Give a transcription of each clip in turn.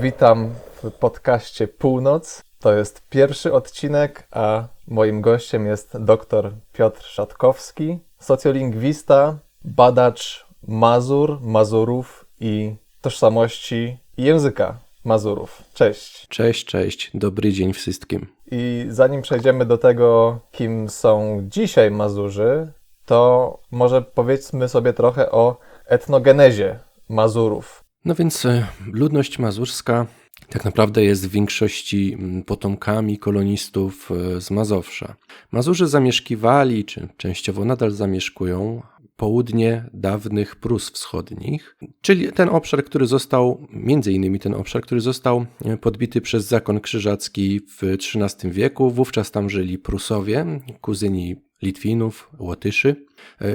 Witam w podcaście Północ. To jest pierwszy odcinek, a moim gościem jest dr Piotr Szatkowski, socjolingwista, badacz Mazur, Mazurów i tożsamości i języka Mazurów. Cześć. Cześć. Dobry dzień wszystkim. I zanim przejdziemy do tego, kim są dzisiaj Mazurzy, to może powiedzmy sobie trochę o etnogenezie Mazurów. No więc ludność mazurska tak naprawdę jest w większości potomkami kolonistów z Mazowsza. Mazurzy zamieszkiwali, czy częściowo nadal zamieszkują, południe dawnych Prus Wschodnich, czyli ten obszar, który został, między innymi ten obszar, który został podbity przez zakon krzyżacki w XIII wieku. Wówczas tam żyli Prusowie, kuzyni Litwinów, Łotyszy,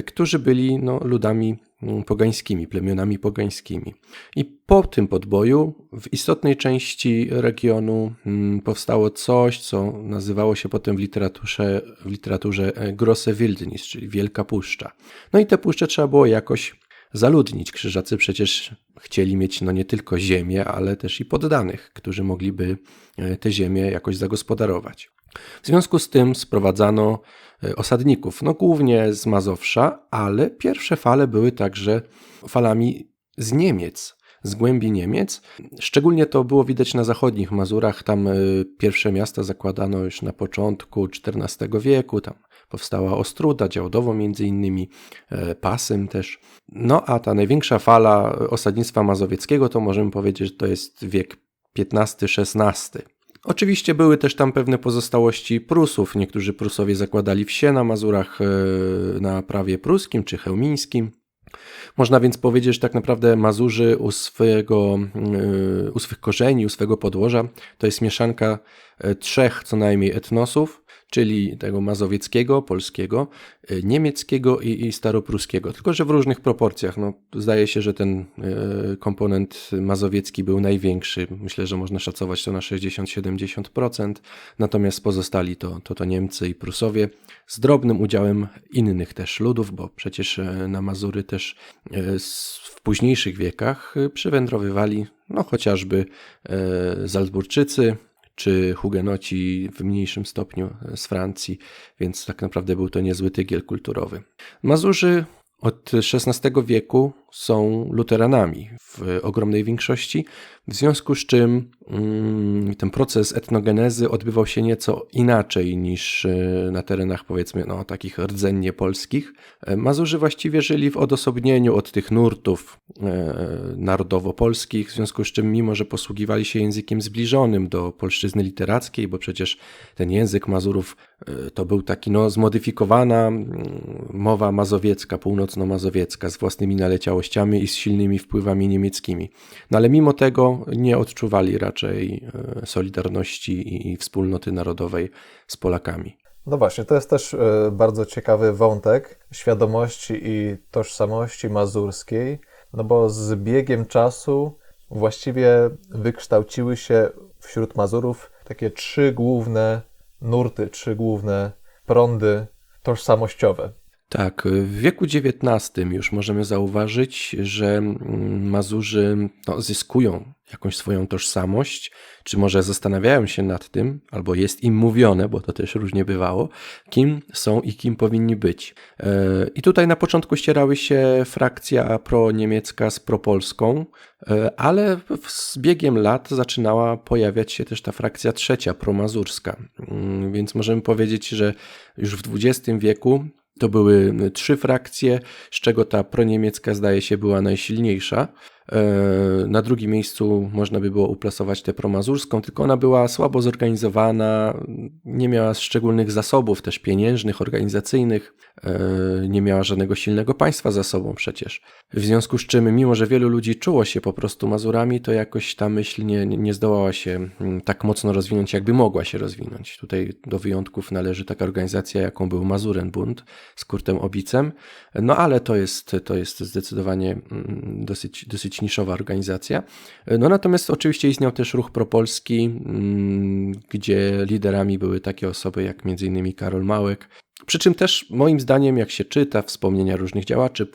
którzy byli ludami pogańskimi, plemionami pogańskimi. I po tym podboju w istotnej części regionu powstało coś, co nazywało się potem w literaturze Große Wildnis, czyli Wielka Puszcza. No i tę puszczę trzeba było jakoś zaludnić. Krzyżacy przecież chcieli mieć nie tylko ziemię, ale też i poddanych, którzy mogliby tę ziemię jakoś zagospodarować. W związku z tym sprowadzano osadników, głównie z Mazowsza, ale pierwsze fale były także falami z Niemiec, z głębi Niemiec. Szczególnie to było widać na zachodnich Mazurach, tam pierwsze miasta zakładano już na początku XIV wieku, tam powstała Ostróda, Działdowo między innymi, Pasym też. A ta największa fala osadnictwa mazowieckiego to możemy powiedzieć, że to jest wiek XV-XVI. Oczywiście były też tam pewne pozostałości Prusów. Niektórzy Prusowie zakładali wsie na Mazurach na prawie pruskim czy chełmińskim. Można więc powiedzieć, że tak naprawdę Mazurzy u swych korzeni, u swego podłoża to jest mieszanka trzech co najmniej etnosów, czyli tego mazowieckiego, polskiego, niemieckiego i staropruskiego, tylko że w różnych proporcjach. Zdaje się, że ten komponent mazowiecki był największy. Myślę, że można szacować to na 60-70%, natomiast pozostali to Niemcy i Prusowie z drobnym udziałem innych też ludów, bo przecież na Mazury też w późniejszych wiekach przywędrowywali chociażby Salzburczycy, czy hugenoci w mniejszym stopniu z Francji, więc tak naprawdę był to niezły tygiel kulturowy. Mazurzy od XVI wieku są luteranami w ogromnej większości, w związku z czym ten proces etnogenezy odbywał się nieco inaczej niż na terenach powiedzmy takich rdzennie polskich. Mazurzy właściwie żyli w odosobnieniu od tych nurtów narodowo-polskich, w związku z czym mimo, że posługiwali się językiem zbliżonym do polszczyzny literackiej, bo przecież ten język Mazurów to był taki zmodyfikowana mowa mazowiecka, północno-mazowiecka z własnymi naleciałościami i z silnymi wpływami niemieckimi. Ale mimo tego nie odczuwali raczej solidarności i wspólnoty narodowej z Polakami. No właśnie, to jest też bardzo ciekawy wątek świadomości i tożsamości mazurskiej, bo z biegiem czasu właściwie wykształciły się wśród Mazurów takie trzy główne nurty, trzy główne prądy tożsamościowe. Tak, w wieku XIX już możemy zauważyć, że Mazurzy zyskują jakąś swoją tożsamość, czy może zastanawiają się nad tym, albo jest im mówione, bo to też różnie bywało, kim są i kim powinni być. I tutaj na początku ścierały się frakcja proniemiecka z propolską, ale z biegiem lat zaczynała pojawiać się też ta frakcja trzecia, promazurska. Więc możemy powiedzieć, że już w XX wieku to były trzy frakcje, z czego ta proniemiecka zdaje się była najsilniejsza. Na drugim miejscu można by było uplasować tę promazurską, tylko ona była słabo zorganizowana, nie miała szczególnych zasobów też pieniężnych, organizacyjnych, nie miała żadnego silnego państwa za sobą przecież. W związku z czym, mimo że wielu ludzi czuło się po prostu Mazurami, to jakoś ta myśl nie zdołała się tak mocno rozwinąć, jakby mogła się rozwinąć. Tutaj do wyjątków należy taka organizacja, jaką był Mazurenbund z Kurtem Obicem, ale to jest zdecydowanie dosyć niszowa organizacja. Natomiast oczywiście istniał też ruch propolski, gdzie liderami były takie osoby jak m.in. Karol Małek. Przy czym też moim zdaniem, jak się czyta wspomnienia różnych działaczy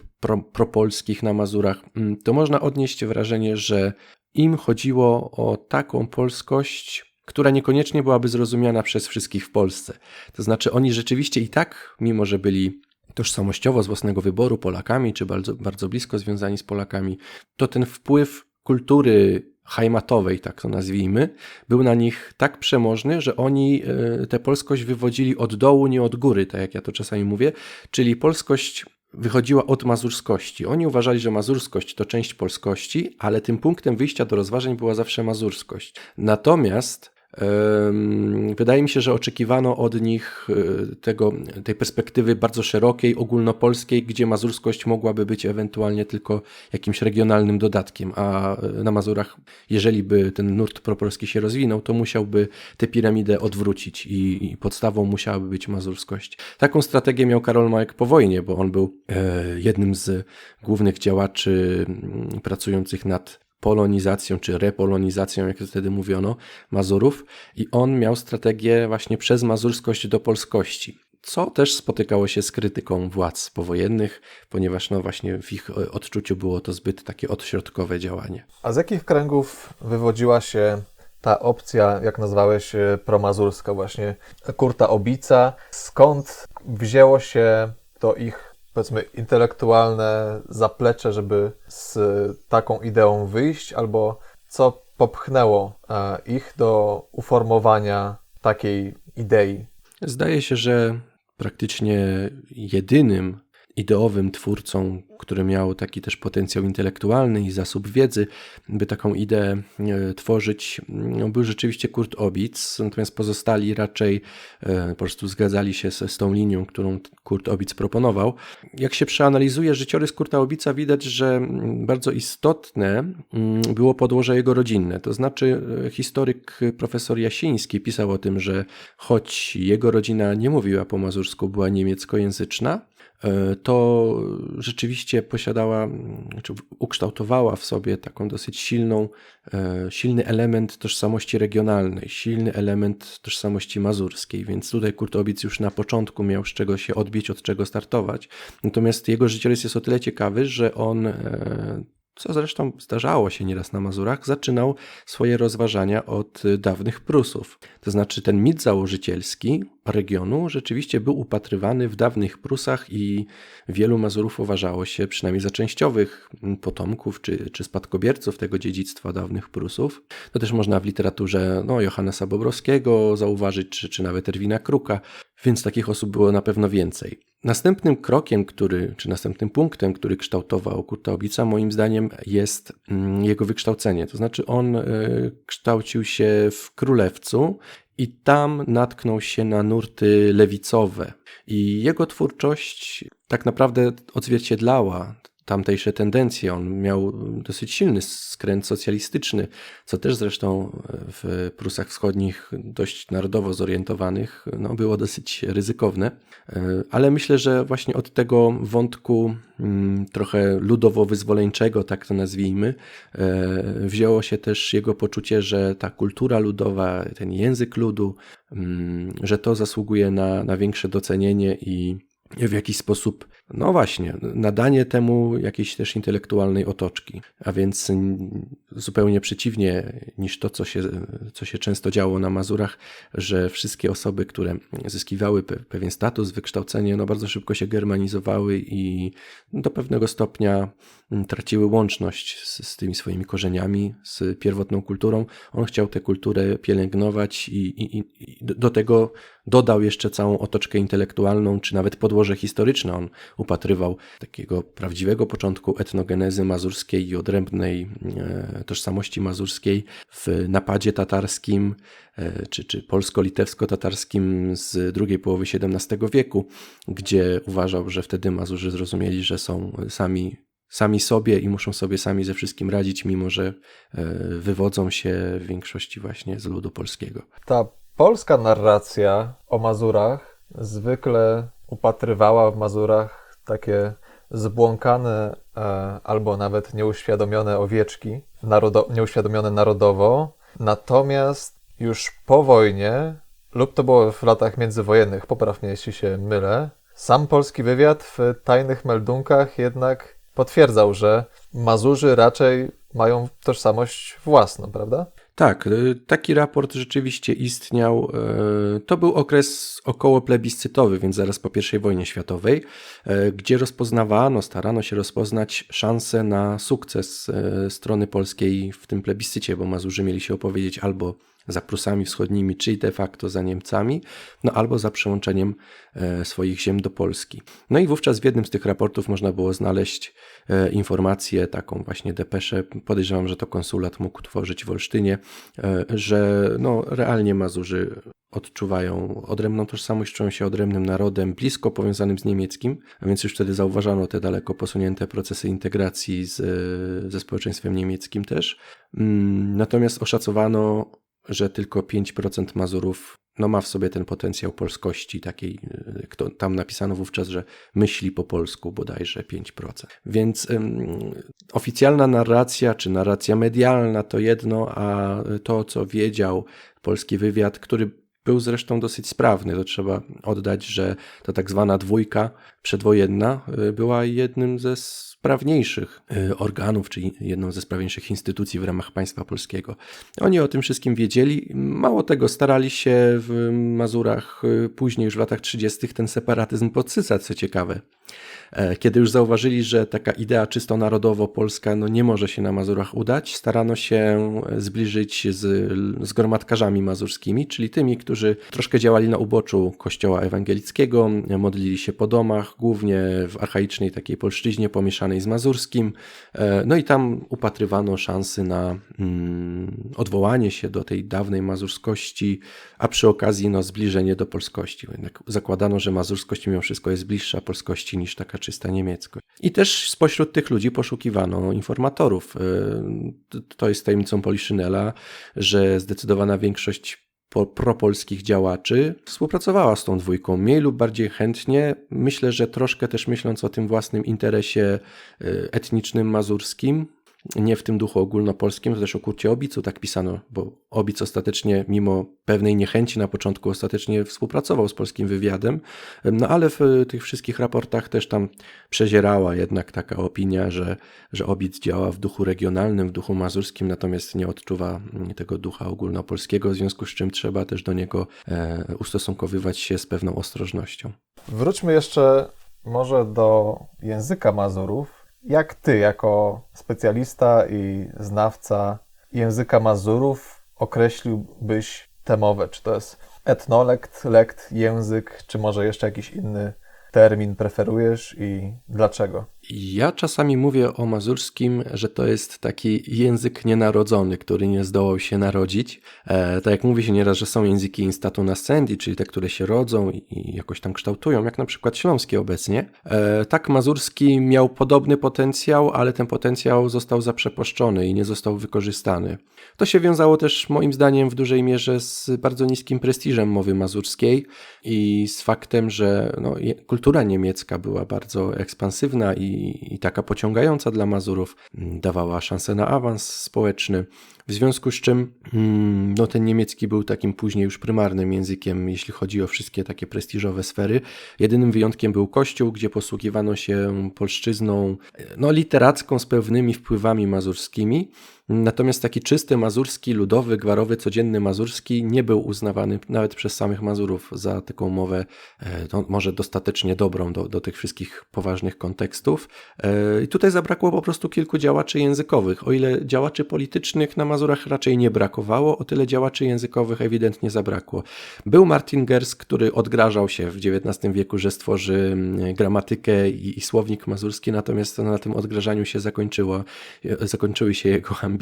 propolskich na Mazurach, to można odnieść wrażenie, że im chodziło o taką polskość, która niekoniecznie byłaby zrozumiana przez wszystkich w Polsce. To znaczy oni rzeczywiście i tak, mimo że byli tożsamościowo z własnego wyboru Polakami, czy bardzo, bardzo blisko związani z Polakami, to ten wpływ kultury hajmatowej, tak to nazwijmy, był na nich tak przemożny, że oni tę polskość wywodzili od dołu, nie od góry, tak jak ja to czasami mówię, czyli polskość wychodziła od mazurskości. Oni uważali, że mazurskość to część polskości, ale tym punktem wyjścia do rozważań była zawsze mazurskość. Natomiast wydaje mi się, że oczekiwano od nich tej perspektywy bardzo szerokiej, ogólnopolskiej, gdzie mazurskość mogłaby być ewentualnie tylko jakimś regionalnym dodatkiem, a na Mazurach, jeżeli by ten nurt propolski się rozwinął, to musiałby tę piramidę odwrócić i podstawą musiałaby być mazurskość. Taką strategię miał Karol Małek po wojnie, bo on był jednym z głównych działaczy pracujących nad polonizacją czy repolonizacją, jak to wtedy mówiono, Mazurów, i on miał strategię właśnie przez mazurskość do polskości, co też spotykało się z krytyką władz powojennych, ponieważ no właśnie w ich odczuciu było to zbyt takie odśrodkowe działanie. A z jakich kręgów wywodziła się ta opcja, jak nazwałeś, promazurska właśnie, Kurta Obica? Skąd wzięło się to ich, powiedzmy, intelektualne zaplecze, żeby z taką ideą wyjść, albo co popchnęło ich do uformowania takiej idei? Zdaje się, że praktycznie jedynym ideowym twórcą, który miał taki też potencjał intelektualny i zasób wiedzy, by taką ideę tworzyć, był rzeczywiście Kurt Obic, natomiast pozostali raczej po prostu zgadzali się z tą linią, którą Kurt Obic proponował. Jak się przeanalizuje życiorys Kurta Obica, widać, że bardzo istotne było podłoże jego rodzinne. To znaczy historyk profesor Jasiński pisał o tym, że choć jego rodzina nie mówiła po mazursku, była niemieckojęzyczna, to rzeczywiście posiadała, czy ukształtowała w sobie taką dosyć silny element tożsamości regionalnej, silny element tożsamości mazurskiej, więc tutaj Kurt Obic już na początku miał z czego się odbić, od czego startować. Natomiast jego życiorys jest o tyle ciekawy, że on, co zresztą zdarzało się nieraz na Mazurach, zaczynał swoje rozważania od dawnych Prusów. To znaczy ten mit założycielski regionu rzeczywiście był upatrywany w dawnych Prusach i wielu Mazurów uważało się przynajmniej za częściowych potomków czy spadkobierców tego dziedzictwa dawnych Prusów. To też można w literaturze Johannesa Bobrowskiego zauważyć, czy nawet Erwina Kruka, więc takich osób było na pewno więcej. Następnym krokiem, następnym punktem, który kształtował Kurta Obica, moim zdaniem jest jego wykształcenie. To znaczy on kształcił się w Królewcu i tam natknął się na nurty lewicowe. I jego twórczość tak naprawdę odzwierciedlała tamtejsze tendencje. On miał dosyć silny skręt socjalistyczny, co też zresztą w Prusach Wschodnich, dość narodowo zorientowanych, było dosyć ryzykowne. Ale myślę, że właśnie od tego wątku trochę ludowo-wyzwoleńczego, tak to nazwijmy, wzięło się też jego poczucie, że ta kultura ludowa, ten język ludu, że to zasługuje na większe docenienie i w jakiś sposób, nadanie temu jakiejś też intelektualnej otoczki. A więc zupełnie przeciwnie niż to, co się często działo na Mazurach, że wszystkie osoby, które zyskiwały pewien status, wykształcenie, bardzo szybko się germanizowały i do pewnego stopnia traciły łączność z tymi swoimi korzeniami, z pierwotną kulturą. On chciał tę kulturę pielęgnować i do tego dodał jeszcze całą otoczkę intelektualną, czy nawet podłoże historyczne. On upatrywał takiego prawdziwego początku etnogenezy mazurskiej i odrębnej tożsamości mazurskiej w napadzie tatarskim, czy polsko-litewsko-tatarskim z drugiej połowy XVII wieku, gdzie uważał, że wtedy Mazurzy zrozumieli, że są sami sobie i muszą sobie sami ze wszystkim radzić, mimo że wywodzą się w większości właśnie z ludu polskiego. Ta polska narracja o Mazurach zwykle upatrywała w Mazurach takie zbłąkane albo nawet nieuświadomione owieczki, nieuświadomione narodowo, natomiast już po wojnie, lub to było w latach międzywojennych, popraw mnie jeśli się mylę, sam polski wywiad w tajnych meldunkach jednak potwierdzał, że Mazurzy raczej mają tożsamość własną, prawda? Tak, taki raport rzeczywiście istniał. To był okres około plebiscytowy, więc zaraz po I wojnie światowej, gdzie starano się rozpoznać szanse na sukces strony polskiej w tym plebiscycie, bo Mazurzy mieli się opowiedzieć albo za Prusami Wschodnimi, czyli de facto za Niemcami, albo za przyłączeniem swoich ziem do Polski. No i wówczas w jednym z tych raportów można było znaleźć informację, taką właśnie depeszę, podejrzewam, że to konsulat mógł tworzyć w Olsztynie, że realnie Mazurzy odczuwają odrębną tożsamość, czują się odrębnym narodem, blisko powiązanym z niemieckim, a więc już wtedy zauważano te daleko posunięte procesy integracji ze społeczeństwem niemieckim też. Natomiast oszacowano, że tylko 5% Mazurów ma w sobie ten potencjał polskości, takiej, tam napisano wówczas, że myśli po polsku bodajże 5%. Więc oficjalna narracja, czy narracja medialna to jedno, a to, co wiedział polski wywiad, który był zresztą dosyć sprawny, to trzeba oddać, że ta tak zwana dwójka przedwojenna była jednym ze sprawniejszych organów, czyli jedną ze sprawniejszych instytucji w ramach państwa polskiego. Oni o tym wszystkim wiedzieli. Mało tego, starali się w Mazurach później, już w latach 30. ten separatyzm podsycać, co ciekawe. Kiedy już zauważyli, że taka idea czysto narodowo-polska nie może się na Mazurach udać, starano się zbliżyć z gromadkarzami mazurskimi, czyli tymi, którzy troszkę działali na uboczu kościoła ewangelickiego, modlili się po domach, głównie w archaicznej takiej polszczyźnie pomieszanej z mazurskim. No i tam upatrywano szansy na odwołanie się do tej dawnej mazurskości, a przy okazji zbliżenie do polskości. Jednak zakładano, że mazurskość mimo wszystko jest bliższa polskości niż taka czysta niemieckość. I też spośród tych ludzi poszukiwano informatorów. To jest tajemnicą Poliszynela, że zdecydowana większość propolskich działaczy współpracowała z tą dwójką, mniej lub bardziej chętnie. Myślę, że troszkę też myśląc o tym własnym interesie etnicznym mazurskim, nie w tym duchu ogólnopolskim, to też o Kurcie Obicu tak pisano, bo Obic ostatecznie, mimo pewnej niechęci na początku, ostatecznie współpracował z polskim wywiadem, ale w tych wszystkich raportach też tam przezierała jednak taka opinia, że Obic działa w duchu regionalnym, w duchu mazurskim, natomiast nie odczuwa tego ducha ogólnopolskiego, w związku z czym trzeba też do niego ustosunkowywać się z pewną ostrożnością. Wróćmy jeszcze może do języka Mazurów. Jak ty, jako specjalista i znawca języka Mazurów, określiłbyś tę mowę? Czy to jest etnolekt, lekt, język, czy może jeszcze jakiś inny termin preferujesz i dlaczego? Ja czasami mówię o mazurskim, że to jest taki język nienarodzony, który nie zdołał się narodzić. Tak jak mówi się nieraz, że są języki instatu nascendi, czyli te, które się rodzą i jakoś tam kształtują, jak na przykład śląski obecnie. Tak mazurski miał podobny potencjał, ale ten potencjał został zaprzepaszczony i nie został wykorzystany. To się wiązało też moim zdaniem w dużej mierze z bardzo niskim prestiżem mowy mazurskiej i z faktem, że kultura niemiecka była bardzo ekspansywna i taka pociągająca dla Mazurów, dawała szansę na awans społeczny, w związku z czym ten niemiecki był takim później już prymarnym językiem, jeśli chodzi o wszystkie takie prestiżowe sfery. Jedynym wyjątkiem był Kościół, gdzie posługiwano się polszczyzną literacką z pewnymi wpływami mazurskimi. Natomiast taki czysty mazurski, ludowy, gwarowy, codzienny mazurski nie był uznawany nawet przez samych Mazurów za taką mowę może dostatecznie dobrą do tych wszystkich poważnych kontekstów. I tutaj zabrakło po prostu kilku działaczy językowych. O ile działaczy politycznych na Mazurach raczej nie brakowało, o tyle działaczy językowych ewidentnie zabrakło. Był Martin Gers, który odgrażał się w XIX wieku, że stworzy gramatykę i słownik mazurski, natomiast na tym odgrażaniu się zakończyły się jego ambicje.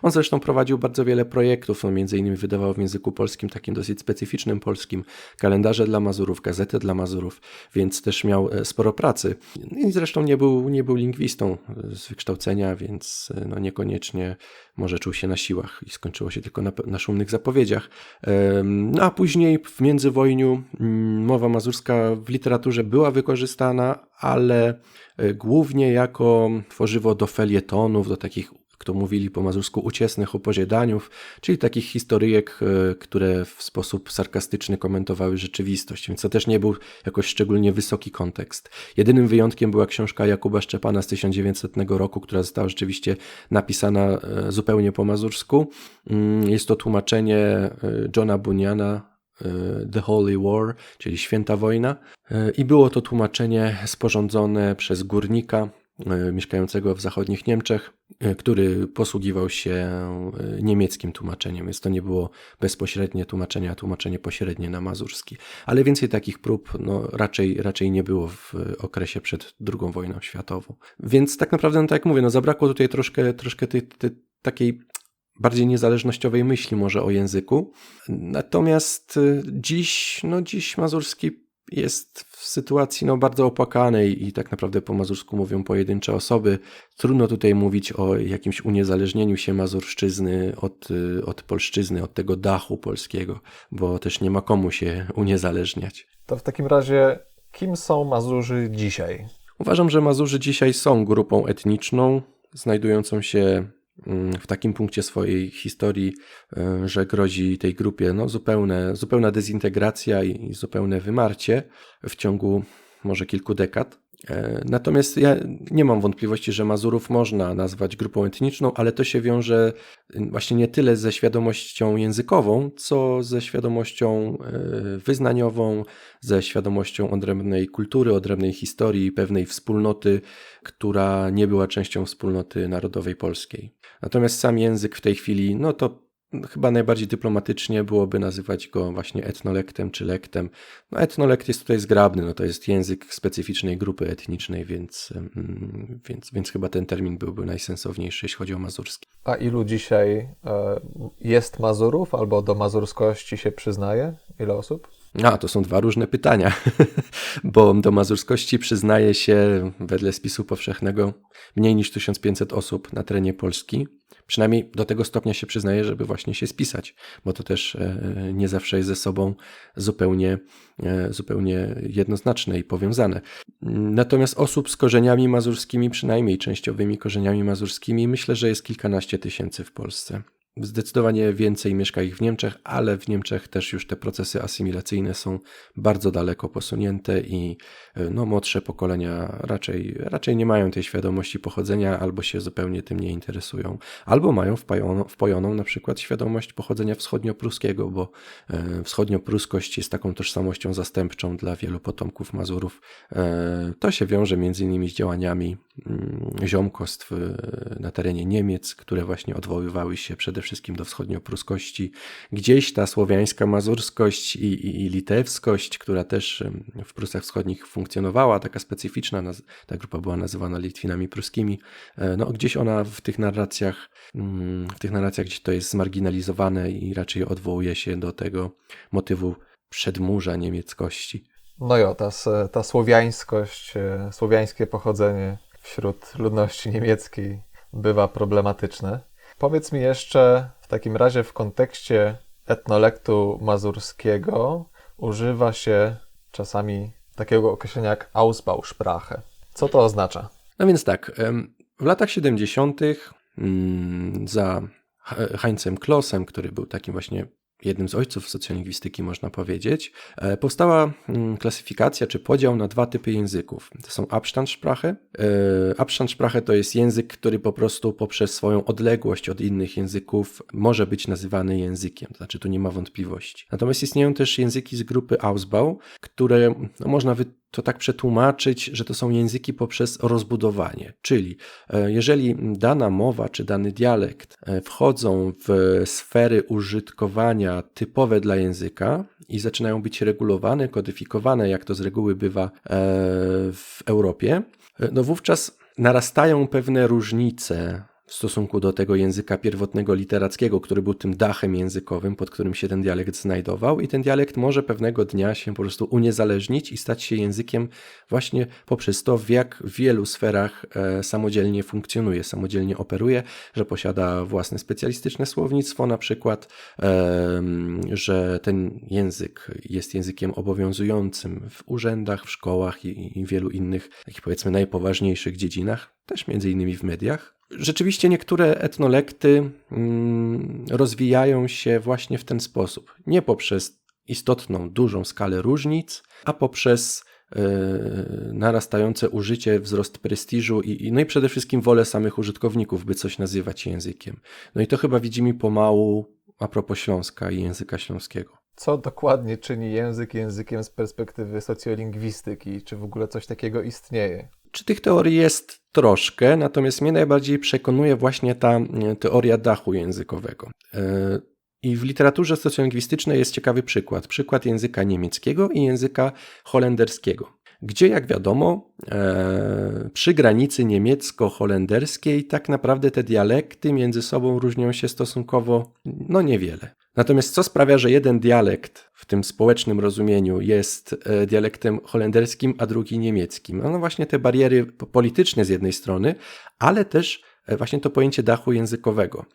On zresztą prowadził bardzo wiele projektów, między innymi wydawał w języku polskim, takim dosyć specyficznym polskim, kalendarze dla Mazurów, gazety dla Mazurów, więc też miał sporo pracy. I zresztą nie był lingwistą z wykształcenia, więc niekoniecznie może czuł się na siłach i skończyło się tylko na szumnych zapowiedziach. A później w międzywojniu mowa mazurska w literaturze była wykorzystana, ale głównie jako tworzywo do felietonów, do takich kto mówili po mazursku, uciesnych opowiadaniów, czyli takich historyjek, które w sposób sarkastyczny komentowały rzeczywistość, więc to też nie był jakoś szczególnie wysoki kontekst. Jedynym wyjątkiem była książka Jakuba Szczepana z 1900 roku, która została rzeczywiście napisana zupełnie po mazursku. Jest to tłumaczenie Johna Bunyana, The Holy War, czyli Święta Wojna. I było to tłumaczenie sporządzone przez górnika mieszkającego w zachodnich Niemczech, który posługiwał się niemieckim tłumaczeniem, więc to nie było bezpośrednie tłumaczenie, a tłumaczenie pośrednie na mazurski. Ale więcej takich prób raczej nie było w okresie przed II wojną światową. Więc tak naprawdę, tak jak mówię, zabrakło tutaj troszkę takiej bardziej niezależnościowej myśli może o języku. Natomiast dziś mazurski jest w sytuacji bardzo opłakanej i tak naprawdę po mazursku mówią pojedyncze osoby. Trudno tutaj mówić o jakimś uniezależnieniu się Mazurszczyzny od polszczyzny, od tego dachu polskiego, bo też nie ma komu się uniezależniać. To w takim razie, kim są Mazurzy dzisiaj? Uważam, że Mazurzy dzisiaj są grupą etniczną, znajdującą się w takim punkcie swojej historii, że grozi tej grupie zupełna dezintegracja i zupełne wymarcie w ciągu może kilku dekad. Natomiast ja nie mam wątpliwości, że Mazurów można nazwać grupą etniczną, ale to się wiąże właśnie nie tyle ze świadomością językową, co ze świadomością wyznaniową, ze świadomością odrębnej kultury, odrębnej historii, pewnej wspólnoty, która nie była częścią wspólnoty narodowej polskiej. Natomiast sam język w tej chwili, to chyba najbardziej dyplomatycznie byłoby nazywać go właśnie etnolektem czy lektem. Etnolekt jest tutaj zgrabny, to jest język specyficznej grupy etnicznej, więc chyba ten termin byłby najsensowniejszy, jeśli chodzi o mazurski. A ilu dzisiaj jest Mazurów albo do mazurskości się przyznaje? Ile osób? To są dwa różne pytania, bo do mazurskości przyznaje się wedle spisu powszechnego mniej niż 1500 osób na terenie Polski. Przynajmniej do tego stopnia się przyznaje, żeby właśnie się spisać, bo to też nie zawsze jest ze sobą zupełnie jednoznaczne i powiązane. Natomiast osób z korzeniami mazurskimi, przynajmniej częściowymi korzeniami mazurskimi, myślę, że jest kilkanaście tysięcy w Polsce. Zdecydowanie więcej mieszka ich w Niemczech, ale w Niemczech też już te procesy asymilacyjne są bardzo daleko posunięte i młodsze pokolenia raczej nie mają tej świadomości pochodzenia albo się zupełnie tym nie interesują. Albo mają wpojoną na przykład świadomość pochodzenia wschodniopruskiego, bo wschodniopruskość jest taką tożsamością zastępczą dla wielu potomków Mazurów. To się wiąże między innymi z działaniami ziomkostw na terenie Niemiec, które właśnie odwoływały się przede wszystkim do wschodniopruskości. Gdzieś ta słowiańska mazurskość i litewskość, która też w Prusach Wschodnich funkcjonowała, taka specyficzna, ta grupa była nazywana Litwinami pruskimi. Gdzieś ona w tych narracjach gdzieś to jest zmarginalizowane i raczej odwołuje się do tego motywu przedmurza niemieckości. Ta słowiańskość, słowiańskie pochodzenie wśród ludności niemieckiej bywa problematyczne. Powiedz mi jeszcze w takim razie w kontekście etnolektu mazurskiego używa się czasami takiego określenia jak Ausbausprache. Co to oznacza? Więc tak, w latach 70. za Heinzem Klossem, który był takim właśnie jednym z ojców socjolingwistyki, można powiedzieć, powstała klasyfikacja czy podział na dwa typy języków. To są Abstandssprache. Abstandssprache to jest język, który po prostu poprzez swoją odległość od innych języków może być nazywany językiem, to znaczy tu nie ma wątpliwości. Natomiast istnieją też języki z grupy Ausbau, które można to tak przetłumaczyć, że to są języki poprzez rozbudowanie. Czyli jeżeli dana mowa czy dany dialekt wchodzą w sfery użytkowania typowe dla języka i zaczynają być regulowane, kodyfikowane, jak to z reguły bywa w Europie, wówczas narastają pewne różnice w stosunku do tego języka pierwotnego literackiego, który był tym dachem językowym, pod którym się ten dialekt znajdował i ten dialekt może pewnego dnia się po prostu uniezależnić i stać się językiem właśnie poprzez to, w jak wielu sferach samodzielnie funkcjonuje, samodzielnie operuje, że posiada własne specjalistyczne słownictwo na przykład, że ten język jest językiem obowiązującym w urzędach, w szkołach i wielu innych, takich powiedzmy najpoważniejszych dziedzinach. też między innymi w mediach. Rzeczywiście niektóre etnolekty rozwijają się właśnie w ten sposób. Nie poprzez istotną, dużą skalę różnic, a poprzez narastające użycie, wzrost prestiżu no i przede wszystkim wolę samych użytkowników, by coś nazywać językiem. No i to chyba widzimy pomału a propos Śląska i języka śląskiego. Co dokładnie czyni język językiem z perspektywy socjolingwistyki? Czy w ogóle coś takiego istnieje? Czy tych teorii jest troszkę, natomiast mnie najbardziej przekonuje właśnie ta teoria dachu językowego. I w literaturze socjolingwistycznej jest ciekawy przykład. Przykład języka niemieckiego i języka holenderskiego. Gdzie, jak wiadomo, przy granicy niemiecko-holenderskiej tak naprawdę te dialekty między sobą różnią się stosunkowo niewiele. Natomiast co sprawia, że jeden dialekt w tym społecznym rozumieniu jest dialektem holenderskim, a drugi niemieckim? No właśnie te bariery polityczne z jednej strony, ale też właśnie to pojęcie dachu językowego.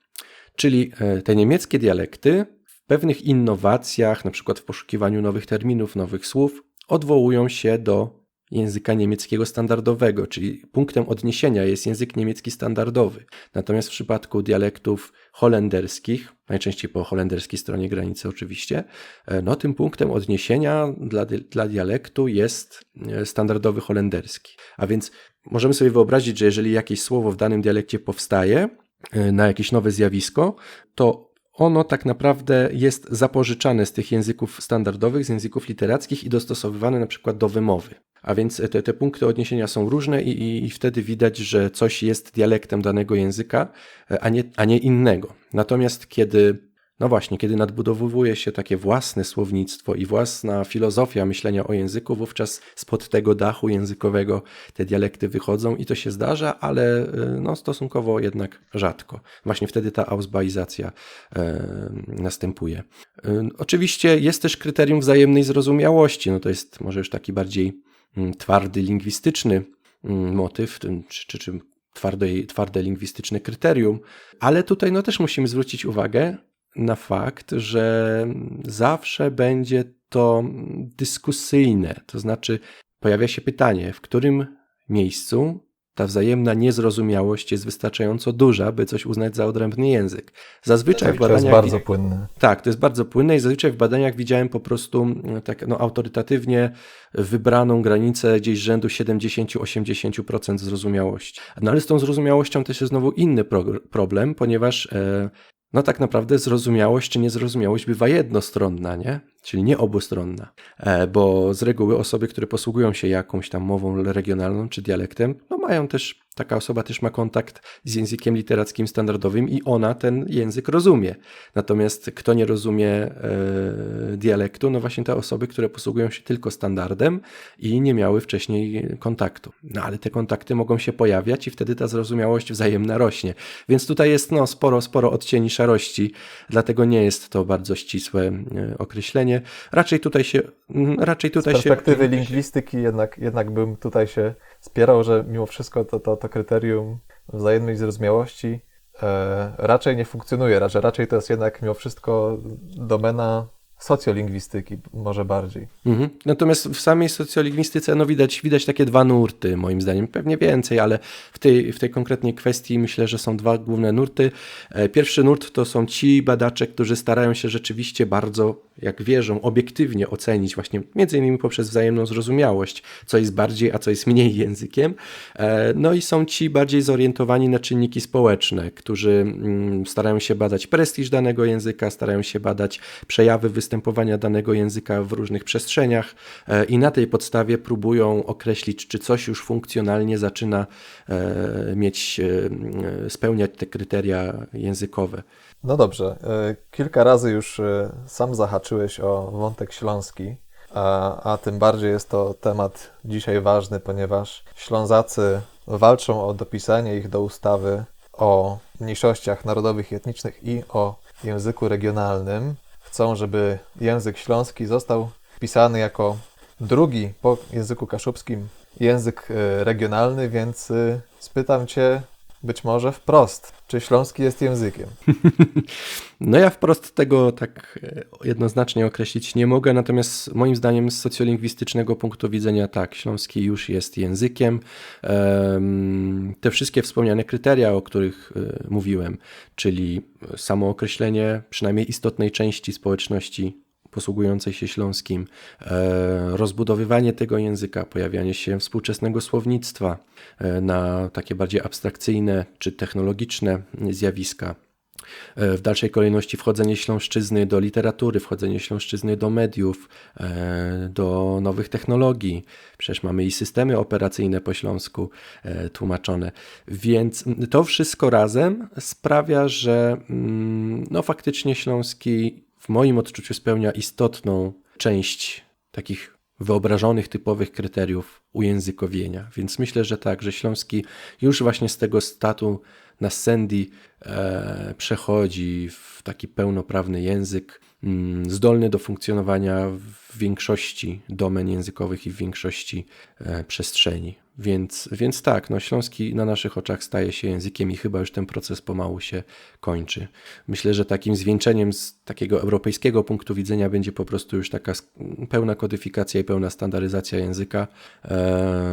Czyli te niemieckie dialekty w pewnych innowacjach, na przykład w poszukiwaniu nowych terminów, nowych słów, odwołują się do języka niemieckiego standardowego, czyli punktem odniesienia jest język niemiecki standardowy. Natomiast w przypadku dialektów holenderskich, najczęściej po holenderskiej stronie granicy oczywiście, tym punktem odniesienia dla dialektu jest standardowy holenderski. A więc możemy sobie wyobrazić, że jeżeli jakieś słowo w danym dialekcie powstaje na jakieś nowe zjawisko, to ono tak naprawdę jest zapożyczane z tych języków standardowych, z języków literackich i dostosowywane na przykład do wymowy. A więc te punkty odniesienia są różne i wtedy widać, że coś jest dialektem danego języka, a nie innego. Natomiast kiedy nadbudowuje się takie własne słownictwo i własna filozofia myślenia o języku, wówczas spod tego dachu językowego te dialekty wychodzą i to się zdarza, ale stosunkowo jednak rzadko. Właśnie wtedy ta ausbaizacja następuje. Oczywiście jest też kryterium wzajemnej zrozumiałości. To jest może już taki bardziej twardy lingwistyczny motyw, czy twarde lingwistyczne kryterium, ale tutaj też musimy zwrócić uwagę na fakt, że zawsze będzie to dyskusyjne. To znaczy pojawia się pytanie, w którym miejscu ta wzajemna niezrozumiałość jest wystarczająco duża, by coś uznać za odrębny język. Zazwyczaj w badaniach... To jest bardzo płynne. Tak, to jest bardzo płynne i zazwyczaj w badaniach widziałem po prostu tak autorytatywnie wybraną granicę gdzieś rzędu 70-80% zrozumiałości. Ale z tą zrozumiałością też jest znowu inny problem, ponieważ tak naprawdę zrozumiałość czy niezrozumiałość bywa jednostronna, nie? Czyli nie obustronna, bo z reguły osoby, które posługują się jakąś tam mową regionalną czy dialektem, taka osoba też ma kontakt z językiem literackim standardowym i ona ten język rozumie. Natomiast kto nie rozumie dialektu, właśnie te osoby, które posługują się tylko standardem i nie miały wcześniej kontaktu. Ale te kontakty mogą się pojawiać i wtedy ta zrozumiałość wzajemna rośnie. Więc tutaj jest sporo odcieni szarości, dlatego nie jest to bardzo ścisłe określenie. Raczej tutaj się... Z perspektywy lingwistyki jednak bym tutaj się spierał, że mimo wszystko to kryterium wzajemnej zrozumiałości raczej nie funkcjonuje. Raczej to jest jednak mimo wszystko domena socjolingwistyki, może bardziej. Natomiast w samej socjolingwistyce widać takie dwa nurty, moim zdaniem, pewnie więcej, ale w tej konkretnej kwestii myślę, że są dwa główne nurty. Pierwszy nurt to są ci badacze, którzy starają się rzeczywiście bardzo, jak wierzą, obiektywnie ocenić właśnie między innymi poprzez wzajemną zrozumiałość, co jest bardziej, a co jest mniej językiem. I są ci bardziej zorientowani na czynniki społeczne, którzy starają się badać prestiż danego języka, starają się badać przejawy występowania danego języka w różnych przestrzeniach i na tej podstawie próbują określić, czy coś już funkcjonalnie zaczyna spełniać te kryteria językowe. No dobrze, kilka razy już sam zahaczyłeś o wątek śląski, a tym bardziej jest to temat dzisiaj ważny, ponieważ Ślązacy walczą o dopisanie ich do ustawy o mniejszościach narodowych i etnicznych i o języku regionalnym. Chcą, żeby język śląski został wpisany jako drugi po języku kaszubskim język regionalny, więc spytam Cię, być może wprost, czy śląski jest językiem. No ja wprost tego tak jednoznacznie określić nie mogę, natomiast moim zdaniem z socjolingwistycznego punktu widzenia tak, śląski już jest językiem. Te wszystkie wspomniane kryteria, o których mówiłem, czyli samo określenie przynajmniej istotnej części społeczności posługującej się śląskim, rozbudowywanie tego języka, pojawianie się współczesnego słownictwa na takie bardziej abstrakcyjne czy technologiczne zjawiska. W dalszej kolejności wchodzenie śląszczyzny do literatury, wchodzenie śląszczyzny do mediów, do nowych technologii. Przecież mamy i systemy operacyjne po śląsku tłumaczone. Więc to wszystko razem sprawia, że no faktycznie śląski w moim odczuciu spełnia istotną część takich wyobrażonych, typowych kryteriów ujęzykowienia. Więc myślę, że tak, że śląski już właśnie z tego statu nascendi przechodzi w taki pełnoprawny język, zdolny do funkcjonowania w większości domen językowych i w większości przestrzeni. Więc tak, no śląski na naszych oczach staje się językiem i chyba już ten proces pomału się kończy. Myślę, że takim zwieńczeniem z takiego europejskiego punktu widzenia będzie po prostu już taka pełna kodyfikacja i pełna standaryzacja języka,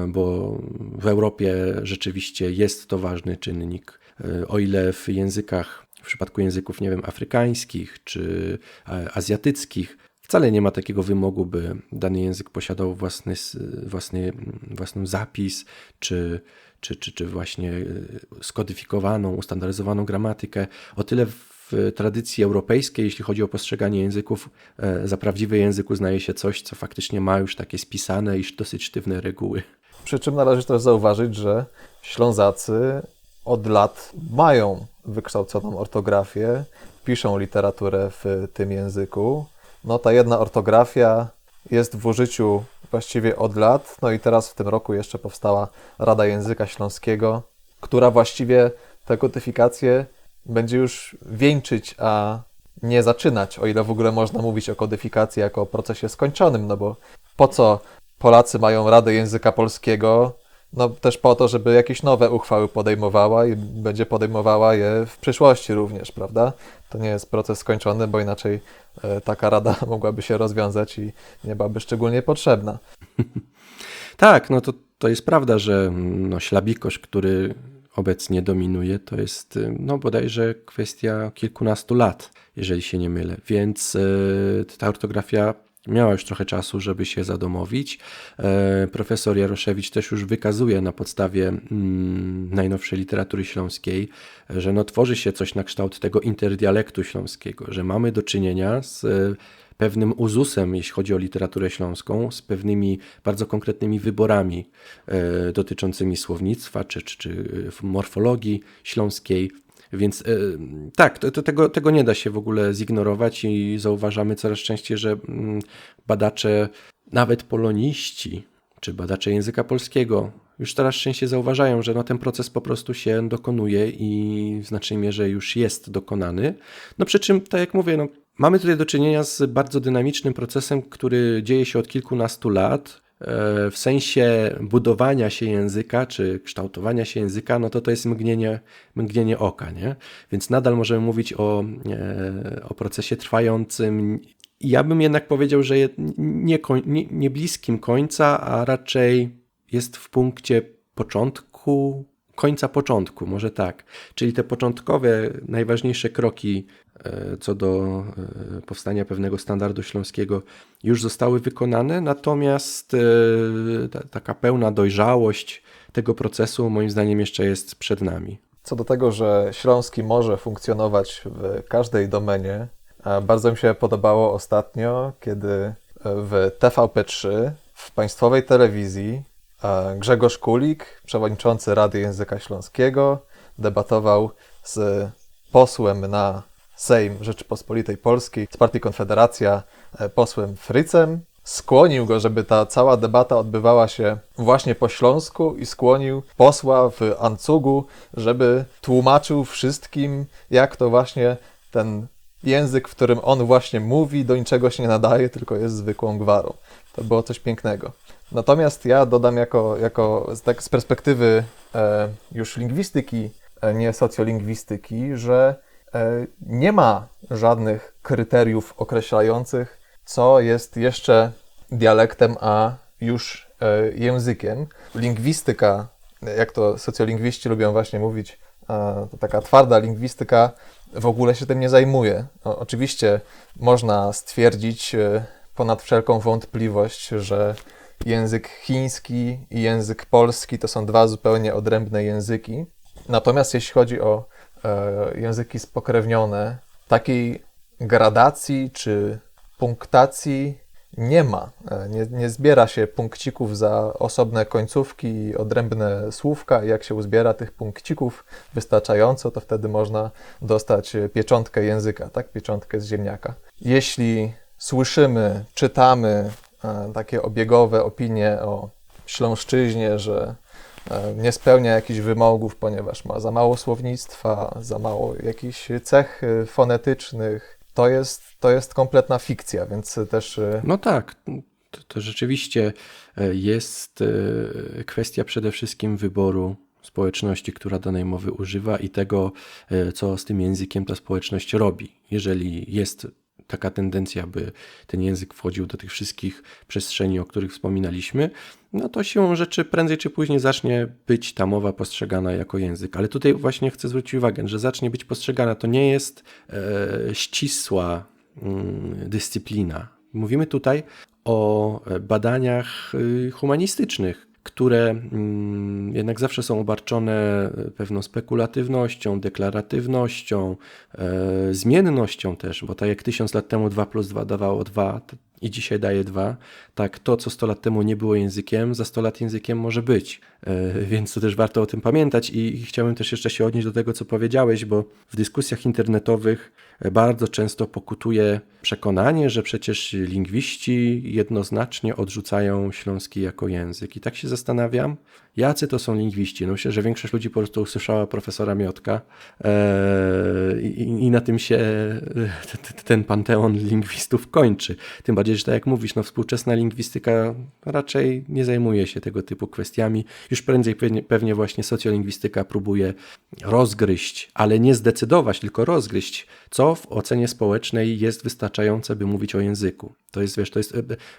bo w Europie rzeczywiście jest to ważny czynnik. O ile w językach, w przypadku języków, nie wiem, afrykańskich czy azjatyckich, wcale nie ma takiego wymogu, by dany język posiadał własny zapis, czy właśnie skodyfikowaną, ustandaryzowaną gramatykę. O tyle w tradycji europejskiej, jeśli chodzi o postrzeganie języków, za prawdziwy język uznaje się coś, co faktycznie ma już takie spisane i dosyć sztywne reguły. Przy czym należy też zauważyć, że Ślązacy od lat mają wykształconą ortografię, piszą literaturę w tym języku. No ta jedna ortografia jest w użyciu właściwie od lat, no i teraz w tym roku jeszcze powstała Rada Języka Śląskiego, która właściwie tę kodyfikację będzie już wieńczyć, a nie zaczynać, o ile w ogóle można mówić o kodyfikacji jako o procesie skończonym, no bo po co Polacy mają Radę Języka Polskiego? No też po to, żeby jakieś nowe uchwały podejmowała i będzie podejmowała je w przyszłości również, prawda? To nie jest proces skończony, bo inaczej taka rada mogłaby się rozwiązać i nie byłaby szczególnie potrzebna. Tak, no to jest prawda, że no, ślabikosz, który obecnie dominuje, to jest no bodajże kwestia kilkunastu lat, jeżeli się nie mylę, więc ta ortografia miała już trochę czasu, żeby się zadomowić. Profesor Jaroszewicz też już wykazuje na podstawie najnowszej literatury śląskiej, że no tworzy się coś na kształt tego interdialektu śląskiego, że mamy do czynienia z pewnym uzusem, jeśli chodzi o literaturę śląską, z pewnymi bardzo konkretnymi wyborami dotyczącymi słownictwa czy morfologii śląskiej. Więc tak, tego nie da się w ogóle zignorować i zauważamy coraz częściej, że badacze, nawet poloniści czy badacze języka polskiego już coraz częściej zauważają, że no ten proces po prostu się dokonuje i w znacznej mierze już jest dokonany. No przy czym, tak jak mówię, no, mamy tutaj do czynienia z bardzo dynamicznym procesem, który dzieje się od kilkunastu lat. W sensie budowania się języka, czy kształtowania się języka, no to jest mgnienie oka, nie? Więc nadal możemy mówić o procesie trwającym. Ja bym jednak powiedział, że nie bliskim końca, a raczej jest w punkcie końca początku, może tak. Czyli te początkowe, najważniejsze kroki co do powstania pewnego standardu śląskiego już zostały wykonane, natomiast taka pełna dojrzałość tego procesu moim zdaniem jeszcze jest przed nami. Co do tego, że śląski może funkcjonować w każdej domenie, bardzo mi się podobało ostatnio, kiedy w TVP3, w państwowej telewizji, Grzegorz Kulik, przewodniczący Rady Języka Śląskiego, debatował z posłem na Sejm Rzeczypospolitej Polskiej z partii Konfederacja, posłem Frycem. Skłonił go, żeby ta cała debata odbywała się właśnie po śląsku i skłonił posła w Ancugu, żeby tłumaczył wszystkim, jak to właśnie ten język, w którym on właśnie mówi, do niczego się nie nadaje, tylko jest zwykłą gwarą. To było coś pięknego. Natomiast ja dodam tak z perspektywy już lingwistyki nie socjolingwistyki, że nie ma żadnych kryteriów określających, co jest jeszcze dialektem, a już językiem. Lingwistyka, jak to socjolingwiści lubią właśnie mówić, to taka twarda lingwistyka w ogóle się tym nie zajmuje. Oczywiście można stwierdzić ponad wszelką wątpliwość, że język chiński i język polski to są dwa zupełnie odrębne języki. Natomiast jeśli chodzi o języki spokrewnione, takiej gradacji czy punktacji nie ma. Nie zbiera się punkcików za osobne końcówki i odrębne słówka. Jak się uzbiera tych punkcików wystarczająco, to wtedy można dostać pieczątkę języka, tak? Pieczątkę z ziemniaka. Jeśli słyszymy, czytamy takie obiegowe opinie o Śląszczyźnie, że nie spełnia jakichś wymogów, ponieważ ma za mało słownictwa, za mało jakichś cech fonetycznych, to jest kompletna fikcja, więc też... No tak, to rzeczywiście jest kwestia przede wszystkim wyboru społeczności, która danej mowy używa i tego, co z tym językiem ta społeczność robi. Jeżeli jest taka tendencja, by ten język wchodził do tych wszystkich przestrzeni, o których wspominaliśmy, no to siłą rzeczy prędzej czy później zacznie być ta mowa postrzegana jako język. Ale tutaj właśnie chcę zwrócić uwagę, że zacznie być postrzegana, to nie jest ścisła dyscyplina. Mówimy tutaj o badaniach humanistycznych, które jednak zawsze są obarczone pewną spekulatywnością, deklaratywnością, zmiennością też, bo tak jak 1000 lat temu 2 plus 2 dawało 2 i dzisiaj daje 2, tak to, co 100 lat temu nie było językiem, za 100 lat językiem może być. Więc to też warto o tym pamiętać i chciałbym też jeszcze się odnieść do tego, co powiedziałeś, bo w dyskusjach internetowych bardzo często pokutuje przekonanie, że przecież lingwiści jednoznacznie odrzucają śląski jako język. I tak się zastanawiam, jacy to są lingwiści. No myślę, że większość ludzi po prostu usłyszała profesora Miotka i na tym się ten panteon lingwistów kończy. Tym bardziej, że tak jak mówisz, no współczesna lingwistyka raczej nie zajmuje się tego typu kwestiami. Już prędzej pewnie właśnie socjolingwistyka próbuje rozgryźć, ale nie zdecydować, tylko rozgryźć, co w ocenie społecznej jest wystarczające, by mówić o języku. To jest, wiesz, to jest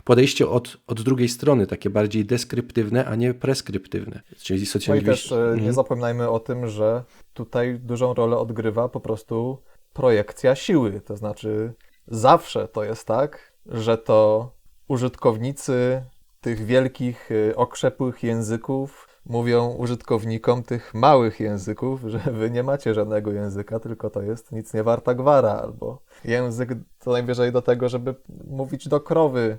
podejście od drugiej strony, takie bardziej deskryptywne, a nie preskryptywne. Czyli No i też nie zapominajmy o tym, że tutaj dużą rolę odgrywa po prostu projekcja siły. To znaczy zawsze to jest tak, że to użytkownicy tych wielkich, okrzepłych języków mówią użytkownikom tych małych języków, że wy nie macie żadnego języka, tylko to jest nic nie warta gwara, albo język to najwyżej do tego, żeby mówić do krowy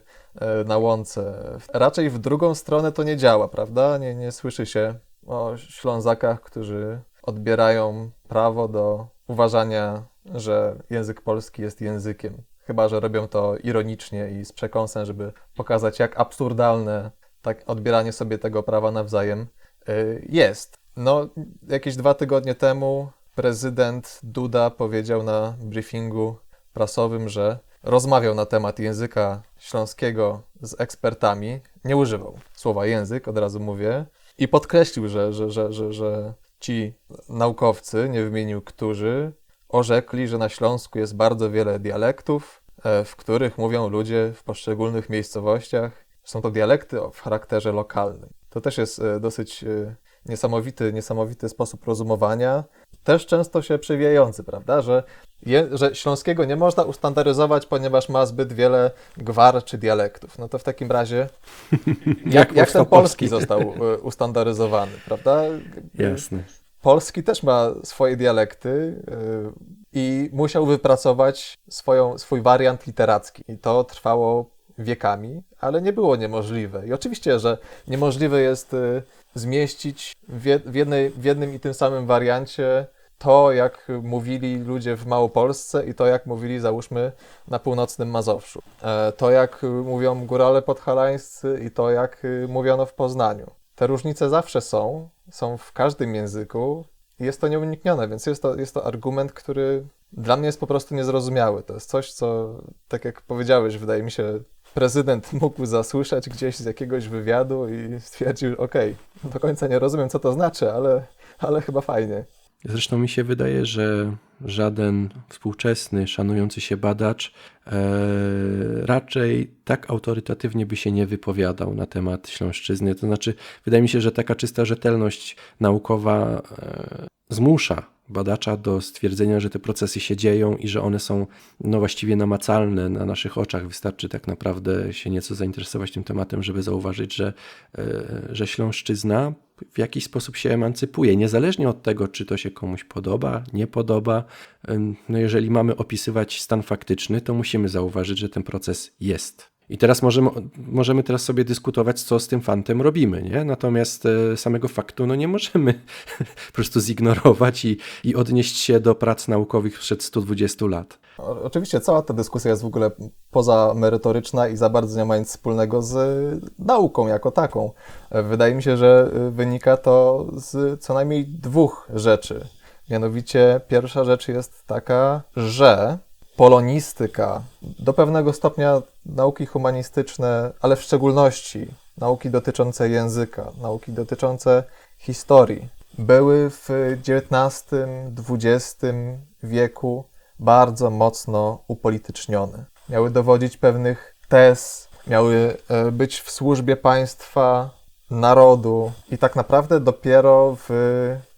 na łące. Raczej w drugą stronę to nie działa, prawda? Nie słyszy się o Ślązakach, którzy odbierają prawo do uważania, że język polski jest językiem. Chyba że robią to ironicznie i z przekąsem, żeby pokazać, jak absurdalne tak odbieranie sobie tego prawa nawzajem jest. No, jakieś 2 tygodnie temu prezydent Duda powiedział na briefingu prasowym, że rozmawiał na temat języka śląskiego z ekspertami, nie używał słowa język, od razu mówię, i podkreślił, że ci naukowcy, nie wymienił którzy, orzekli, że na Śląsku jest bardzo wiele dialektów, w których mówią ludzie w poszczególnych miejscowościach. Są to dialekty o charakterze lokalnym. To też jest dosyć niesamowity sposób rozumowania. Też często się przewijający, prawda? Że śląskiego nie można ustandaryzować, ponieważ ma zbyt wiele gwar czy dialektów. No to w takim razie jak ten polski został ustandaryzowany, prawda? Jasne. Polski też ma swoje dialekty i musiał wypracować swój wariant literacki. I to trwało wiekami, ale nie było niemożliwe. I oczywiście, że niemożliwe jest zmieścić w jednym i tym samym wariancie to, jak mówili ludzie w Małopolsce i to, jak mówili, załóżmy, na północnym Mazowszu. To, jak mówią górale podhalańscy i to, jak mówiono w Poznaniu. Te różnice zawsze są w każdym języku i jest to nieuniknione, więc jest to argument, który dla mnie jest po prostu niezrozumiały. To jest coś, co, tak jak powiedziałeś, wydaje mi się, prezydent mógł zasłyszeć gdzieś z jakiegoś wywiadu i stwierdził, okej, do końca nie rozumiem, co to znaczy, ale chyba fajnie. Zresztą mi się wydaje, że żaden współczesny, szanujący się badacz raczej tak autorytatywnie by się nie wypowiadał na temat Śląszczyzny. To znaczy, wydaje mi się, że taka czysta rzetelność naukowa zmusza badacza do stwierdzenia, że te procesy się dzieją i że one są właściwie namacalne na naszych oczach. Wystarczy tak naprawdę się nieco zainteresować tym tematem, żeby zauważyć, że Śląszczyzna w jakiś sposób się emancypuje, niezależnie od tego, czy to się komuś podoba, nie podoba. Jeżeli mamy opisywać stan faktyczny, to musimy zauważyć, że ten proces jest. I teraz możemy teraz sobie dyskutować, co z tym fantem robimy, nie? Natomiast samego faktu nie możemy po prostu zignorować i odnieść się do prac naukowych sprzed 120 lat. Oczywiście cała ta dyskusja jest w ogóle pozamerytoryczna i za bardzo nie ma nic wspólnego z nauką jako taką. Wydaje mi się, że wynika to z co najmniej dwóch rzeczy. Mianowicie pierwsza rzecz jest taka, że polonistyka, do pewnego stopnia nauki humanistyczne, ale w szczególności nauki dotyczące języka, nauki dotyczące historii, były w XIX-XX wieku bardzo mocno upolitycznione. Miały dowodzić pewnych tez, miały być w służbie państwa, narodu i tak naprawdę dopiero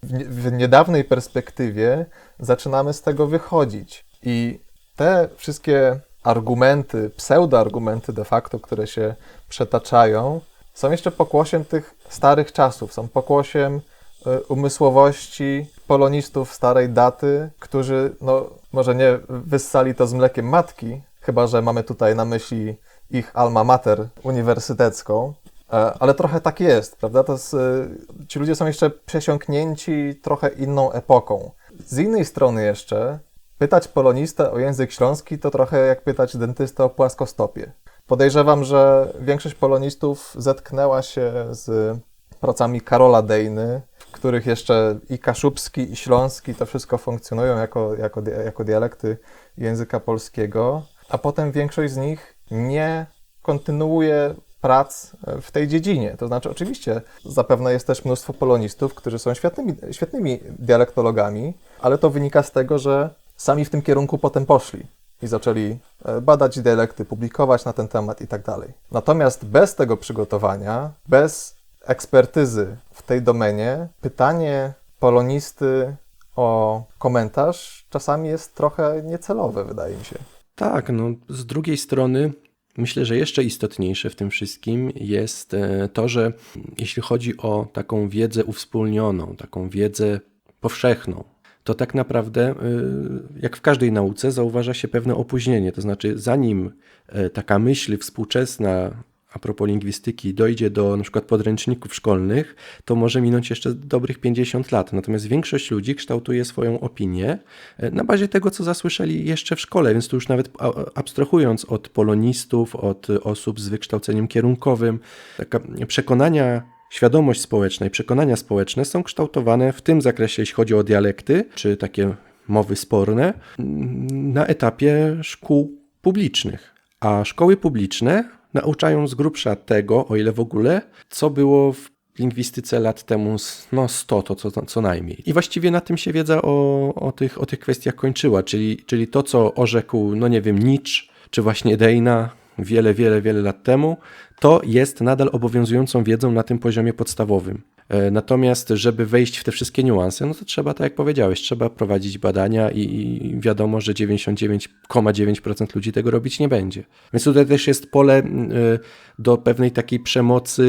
w niedawnej perspektywie zaczynamy z tego wychodzić. I te wszystkie argumenty, pseudoargumenty de facto, które się przetaczają, są jeszcze pokłosiem tych starych czasów, są pokłosiem umysłowości polonistów starej daty, którzy, może nie wyssali to z mlekiem matki, chyba że mamy tutaj na myśli ich alma mater uniwersytecką, ale trochę tak jest, prawda? Ci ludzie są jeszcze przesiąknięci trochę inną epoką. Z innej strony jeszcze pytać polonistę o język śląski to trochę jak pytać dentystę o płaskostopie. Podejrzewam, że większość polonistów zetknęła się z pracami Karola Dejny, w których jeszcze i kaszubski, i śląski to wszystko funkcjonują jako dialekty języka polskiego, a potem większość z nich nie kontynuuje prac w tej dziedzinie. To znaczy oczywiście zapewne jest też mnóstwo polonistów, którzy są świetnymi dialektologami, ale to wynika z tego, że sami w tym kierunku potem poszli i zaczęli badać dialekty, publikować na ten temat i tak dalej. Natomiast bez tego przygotowania, bez ekspertyzy w tej domenie, pytanie polonisty o komentarz czasami jest trochę niecelowe, wydaje mi się. Tak, z drugiej strony myślę, że jeszcze istotniejsze w tym wszystkim jest to, że jeśli chodzi o taką wiedzę uwspólnioną, taką wiedzę powszechną, to tak naprawdę, jak w każdej nauce, zauważa się pewne opóźnienie. To znaczy, zanim taka myśl współczesna a propos lingwistyki dojdzie do na przykład podręczników szkolnych, to może minąć jeszcze dobrych 50 lat. Natomiast większość ludzi kształtuje swoją opinię na bazie tego, co zasłyszeli jeszcze w szkole, więc tu już nawet abstrahując od polonistów, od osób z wykształceniem kierunkowym, taka świadomość społeczna i przekonania społeczne są kształtowane w tym zakresie, jeśli chodzi o dialekty, czy takie mowy sporne, na etapie szkół publicznych. A szkoły publiczne nauczają z grubsza tego, o ile w ogóle, co było w lingwistyce lat temu 100, to co najmniej. I właściwie na tym się wiedza o tych kwestiach kończyła, czyli to, co orzekł, Nietzsche, czy właśnie Dejna wiele lat temu, to jest nadal obowiązującą wiedzą na tym poziomie podstawowym. Natomiast, żeby wejść w te wszystkie niuanse, to trzeba, tak jak powiedziałeś, trzeba prowadzić badania i wiadomo, że 99,9% ludzi tego robić nie będzie. Więc tutaj też jest pole do pewnej takiej przemocy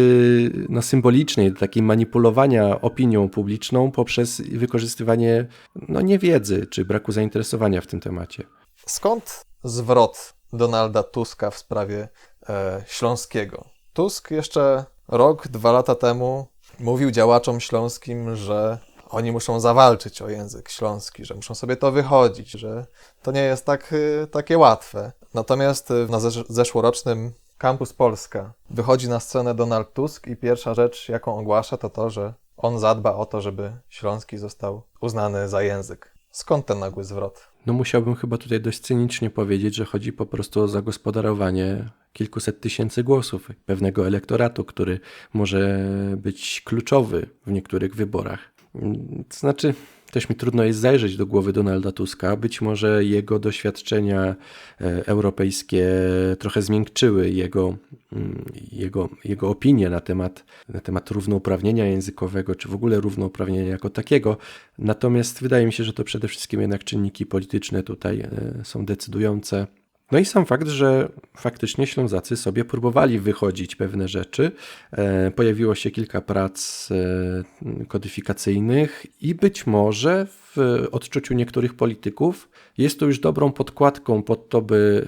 symbolicznej, do takiej manipulowania opinią publiczną poprzez wykorzystywanie niewiedzy czy braku zainteresowania w tym temacie. Skąd zwrot Donalda Tuska w sprawie śląskiego? Tusk jeszcze rok, 2 lata temu mówił działaczom śląskim, że oni muszą zawalczyć o język śląski, że muszą sobie to wychodzić, że to nie jest takie łatwe. Natomiast na zeszłorocznym Campus Polska wychodzi na scenę Donald Tusk i pierwsza rzecz, jaką ogłasza, to, że on zadba o to, żeby śląski został uznany za język. Skąd ten nagły zwrot? Musiałbym chyba tutaj dość cynicznie powiedzieć, że chodzi po prostu o zagospodarowanie kilkuset tysięcy głosów pewnego elektoratu, który może być kluczowy w niektórych wyborach. To znaczy, Też mi trudno jest zajrzeć do głowy Donalda Tuska. Być może jego doświadczenia europejskie trochę zmiękczyły jego opinie na temat równouprawnienia językowego, czy w ogóle równouprawnienia jako takiego. Natomiast wydaje mi się, że to przede wszystkim jednak czynniki polityczne tutaj są decydujące. No i sam fakt, że faktycznie Ślązacy sobie próbowali wychodzić pewne rzeczy. Pojawiło się kilka prac kodyfikacyjnych i być może w odczuciu niektórych polityków jest to już dobrą podkładką pod to, by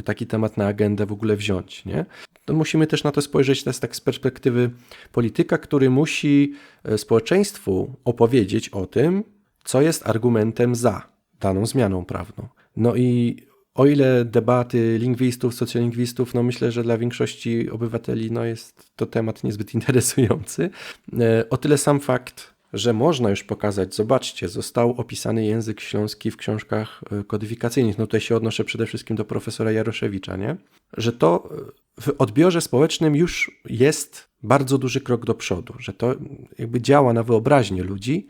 taki temat na agendę w ogóle wziąć, nie? To musimy też na to spojrzeć teraz tak z perspektywy polityka, który musi społeczeństwu opowiedzieć o tym, co jest argumentem za daną zmianą prawną. No i o ile debaty lingwistów, socjolingwistów, no myślę, że dla większości obywateli jest to temat niezbyt interesujący, o tyle sam fakt, że można już pokazać, zobaczcie, został opisany język śląski w książkach kodyfikacyjnych, no tutaj się odnoszę przede wszystkim do profesora Jaroszewicza, nie? Że to w odbiorze społecznym już jest bardzo duży krok do przodu, że to jakby działa na wyobraźnię ludzi,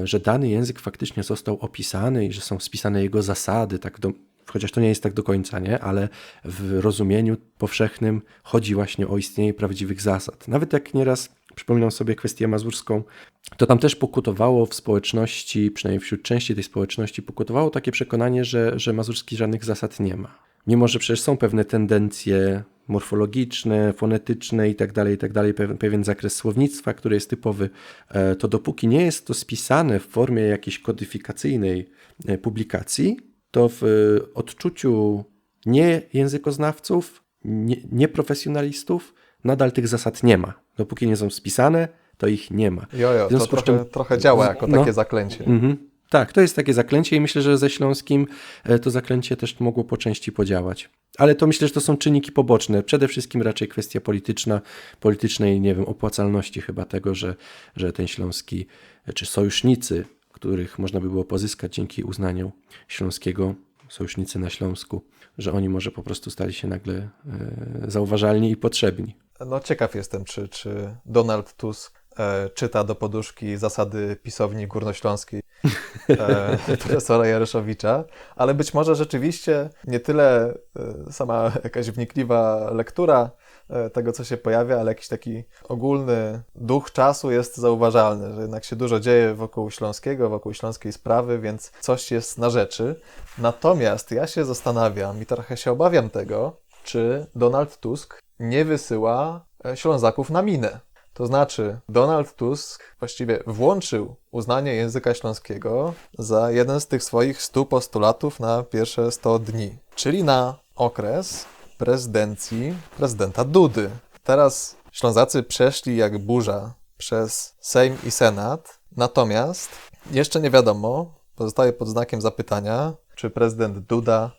że dany język faktycznie został opisany i że są spisane jego zasady, tak chociaż to nie jest tak do końca, nie? Ale w rozumieniu powszechnym chodzi właśnie o istnienie prawdziwych zasad. Nawet jak nieraz przypominam sobie kwestię mazurską, to tam też pokutowało w społeczności, przynajmniej wśród części tej społeczności, pokutowało takie przekonanie, że mazurski żadnych zasad nie ma. Mimo że przecież są pewne tendencje morfologiczne, fonetyczne i tak dalej, pewien zakres słownictwa, który jest typowy, to dopóki nie jest to spisane w formie jakiejś kodyfikacyjnej publikacji, to w odczuciu nie językoznawców, nie profesjonalistów nadal tych zasad nie ma. Dopóki nie są spisane, to ich nie ma. To trochę działa jako takie zaklęcie. Tak, to jest takie zaklęcie i myślę, że ze śląskim to zaklęcie też mogło po części podziałać. Ale to myślę, że to są czynniki poboczne. Przede wszystkim raczej kwestia politycznej, nie wiem, opłacalności chyba tego, że ten śląski, czy sojusznicy, których można by było pozyskać dzięki uznaniu śląskiego, sojusznicy na Śląsku, że oni może po prostu stali się nagle zauważalni i potrzebni. No ciekaw jestem, czy Donald Tusk czyta do poduszki zasady pisowni górnośląskiej profesora Jaroszewicza, ale być może rzeczywiście nie tyle sama jakaś wnikliwa lektura tego, co się pojawia, ale jakiś taki ogólny duch czasu jest zauważalny, że jednak się dużo dzieje wokół śląskiego, wokół śląskiej sprawy, więc coś jest na rzeczy. Natomiast ja się zastanawiam i trochę się obawiam tego, czy Donald Tusk nie wysyła Ślązaków na minę. To znaczy, Donald Tusk właściwie włączył uznanie języka śląskiego za jeden z tych swoich 100 postulatów na pierwsze 100 dni, czyli na okres prezydencji prezydenta Dudy. Teraz Ślązacy przeszli jak burza przez Sejm i Senat, natomiast jeszcze nie wiadomo, pozostaje pod znakiem zapytania, czy prezydent Duda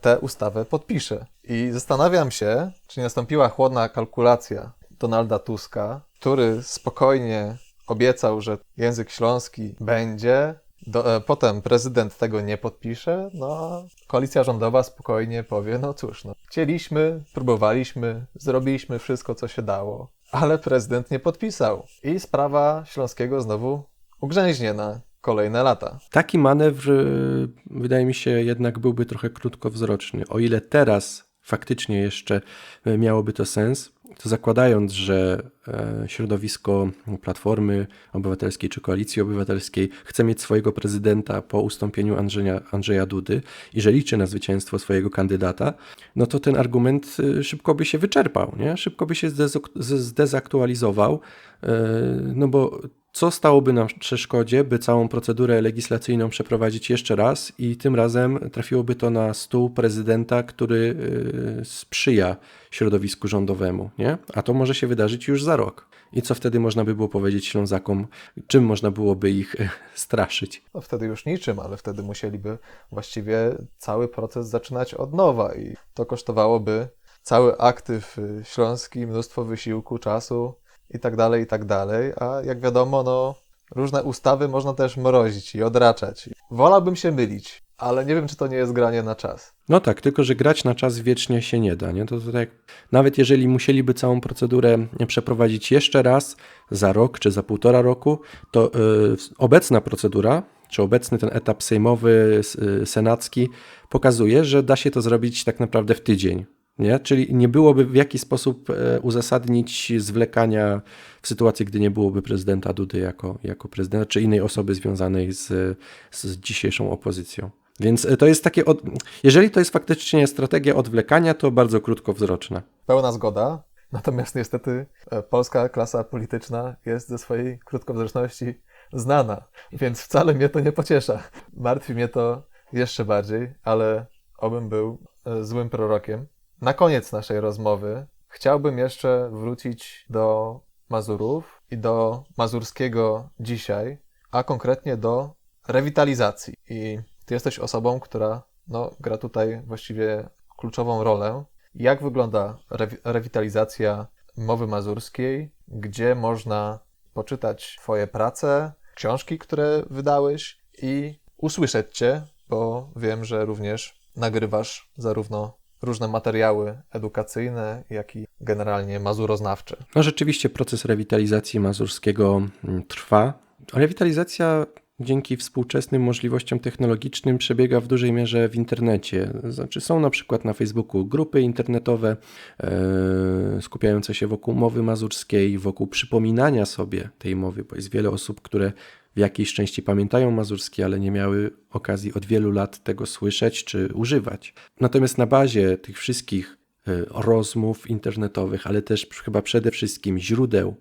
tę ustawę podpisze. I zastanawiam się, czy nie nastąpiła chłodna kalkulacja Donalda Tuska, który spokojnie obiecał, że język śląski będzie, potem prezydent tego nie podpisze, no a koalicja rządowa spokojnie powie, no cóż, no, chcieliśmy, próbowaliśmy, zrobiliśmy wszystko, co się dało, ale prezydent nie podpisał i sprawa śląskiego znowu ugrzęźnie na kolejne lata. Taki manewr wydaje mi się jednak byłby trochę krótkowzroczny. O ile teraz faktycznie jeszcze miałoby to sens, to zakładając, że środowisko Platformy Obywatelskiej czy Koalicji Obywatelskiej chce mieć swojego prezydenta po ustąpieniu Andrzeja Dudy i że liczy na zwycięstwo swojego kandydata, no to ten argument szybko by się wyczerpał, nie? Szybko by się zdezaktualizował, no bo co stałoby nam w przeszkodzie, by całą procedurę legislacyjną przeprowadzić jeszcze raz i tym razem trafiłoby to na stół prezydenta, który sprzyja środowisku rządowemu, nie? A to może się wydarzyć już za rok. I co wtedy można by było powiedzieć Ślązakom, czym można byłoby ich straszyć? No wtedy już niczym, ale wtedy musieliby właściwie cały proces zaczynać od nowa i to kosztowałoby cały aktyw śląski, mnóstwo wysiłku, czasu i tak dalej, a jak wiadomo, no różne ustawy można też mrozić i odraczać. Wolałbym się mylić, ale nie wiem, czy to nie jest granie na czas. No tak, tylko że grać na czas wiecznie się nie da, nie? To tak, nawet jeżeli musieliby całą procedurę przeprowadzić jeszcze raz za rok czy za 1,5 roku, to obecna procedura, czy obecny ten etap sejmowy, senacki pokazuje, że da się to zrobić tak naprawdę w tydzień. Nie? Czyli nie byłoby w jakiś sposób uzasadnić zwlekania w sytuacji, gdy nie byłoby prezydenta Dudy jako prezydenta, czy innej osoby związanej z dzisiejszą opozycją. Więc to jest takie, jeżeli to jest faktycznie strategia odwlekania, to bardzo krótkowzroczna. Pełna zgoda, natomiast niestety polska klasa polityczna jest ze swojej krótkowzroczności znana, więc wcale mnie to nie pociesza. Martwi mnie to jeszcze bardziej, ale obym był złym prorokiem. Na koniec naszej rozmowy chciałbym jeszcze wrócić do Mazurów i do mazurskiego dzisiaj, a konkretnie do rewitalizacji. I ty jesteś osobą, która gra tutaj właściwie kluczową rolę. Jak wygląda rewitalizacja mowy mazurskiej? Gdzie można poczytać twoje prace, książki, które wydałeś i usłyszeć cię, bo wiem, że również nagrywasz zarówno różne materiały edukacyjne, jak i generalnie mazuroznawcze. No rzeczywiście proces rewitalizacji mazurskiego trwa. Rewitalizacja dzięki współczesnym możliwościom technologicznym przebiega w dużej mierze w internecie. Znaczy są na przykład na Facebooku grupy internetowe skupiające się wokół mowy mazurskiej, wokół przypominania sobie tej mowy, bo jest wiele osób, które w jakiejś części pamiętają mazurski, ale nie miały okazji od wielu lat tego słyszeć czy używać. Natomiast na bazie tych wszystkich rozmów internetowych, ale też chyba przede wszystkim źródeł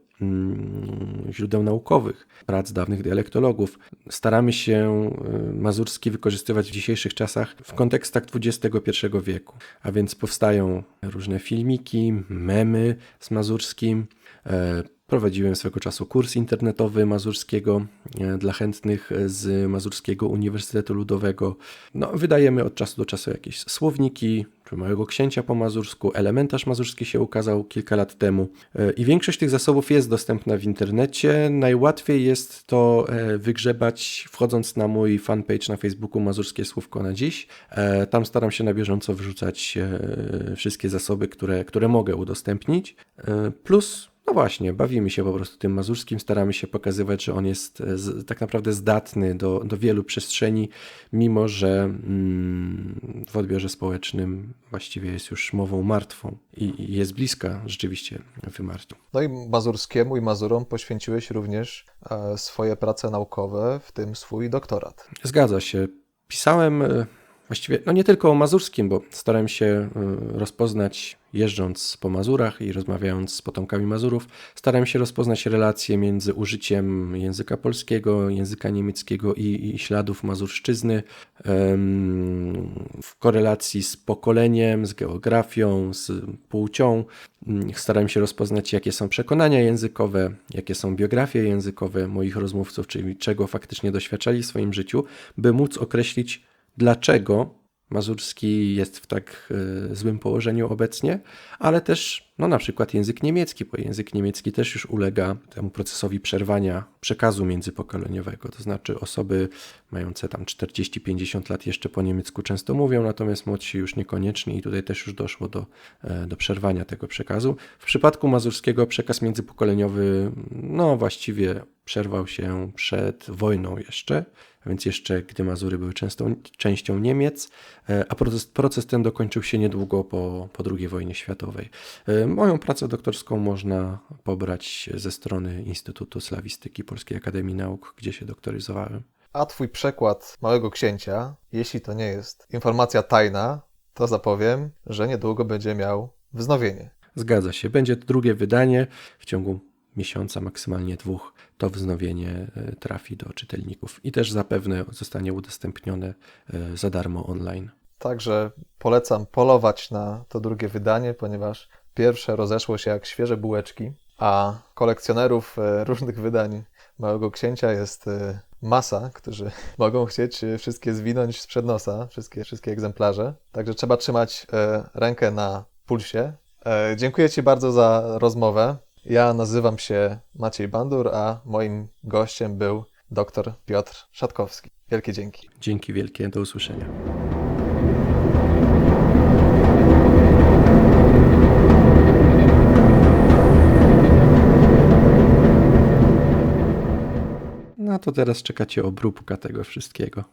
naukowych, prac dawnych dialektologów, staramy się mazurski wykorzystywać w dzisiejszych czasach w kontekstach XXI wieku. A więc powstają różne filmiki, memy z mazurskim. Prowadziłem swego czasu kurs internetowy mazurskiego dla chętnych z Mazurskiego Uniwersytetu Ludowego. Wydajemy od czasu do czasu jakieś słowniki, czy Małego Księcia po mazursku. Elementarz mazurski się ukazał kilka lat temu. I większość tych zasobów jest dostępna w internecie. Najłatwiej jest to wygrzebać wchodząc na mój fanpage na Facebooku Mazurskie Słówko na dziś. Tam staram się na bieżąco wrzucać wszystkie zasoby, które mogę udostępnić. Plus właśnie, bawimy się po prostu tym mazurskim, staramy się pokazywać, że on jest tak naprawdę zdatny do wielu przestrzeni, mimo że w odbiorze społecznym właściwie jest już mową martwą i jest bliska rzeczywiście wymarciu. No i mazurskiemu i Mazurom poświęciłeś również swoje prace naukowe, w tym swój doktorat. Zgadza się. Pisałem właściwie nie tylko o mazurskim, bo starałem się rozpoznać, jeżdżąc po Mazurach i rozmawiając z potomkami Mazurów, starałem się rozpoznać relacje między użyciem języka polskiego, języka niemieckiego i śladów mazurszczyzny w korelacji z pokoleniem, z geografią, z płcią. Starałem się rozpoznać, jakie są przekonania językowe, jakie są biografie językowe moich rozmówców, czyli czego faktycznie doświadczali w swoim życiu, by móc określić, dlaczego mazurski jest w tak złym położeniu obecnie, ale też na przykład język niemiecki, bo język niemiecki też już ulega temu procesowi przerwania przekazu międzypokoleniowego. To znaczy osoby mające tam 40-50 lat jeszcze po niemiecku często mówią, natomiast młodsi już niekoniecznie i tutaj też już doszło do przerwania tego przekazu. W przypadku mazurskiego przekaz międzypokoleniowy właściwie przerwał się przed wojną jeszcze, a więc jeszcze gdy Mazury były częścią Niemiec, a proces ten dokończył się niedługo po II wojnie światowej. Moją pracę doktorską można pobrać ze strony Instytutu Slawistyki Polskiej Akademii Nauk, gdzie się doktoryzowałem. A twój przekład Małego Księcia, jeśli to nie jest informacja tajna, to zapowiem, że niedługo będzie miał wznowienie. Zgadza się. Będzie to drugie wydanie. W ciągu miesiąca, maksymalnie 2, to wznowienie trafi do czytelników i też zapewne zostanie udostępnione za darmo online. Także polecam polować na to drugie wydanie, ponieważ pierwsze rozeszło się jak świeże bułeczki, a kolekcjonerów różnych wydań Małego Księcia jest masa, którzy mogą chcieć wszystkie zwinąć sprzed nosa, wszystkie egzemplarze. Także trzeba trzymać rękę na pulsie. Dziękuję Ci bardzo za rozmowę. Ja nazywam się Maciej Bandur, a moim gościem był dr Piotr Szatkowski. Wielkie dzięki. Dzięki wielkie, do usłyszenia. to teraz czekacie obróbka tego wszystkiego.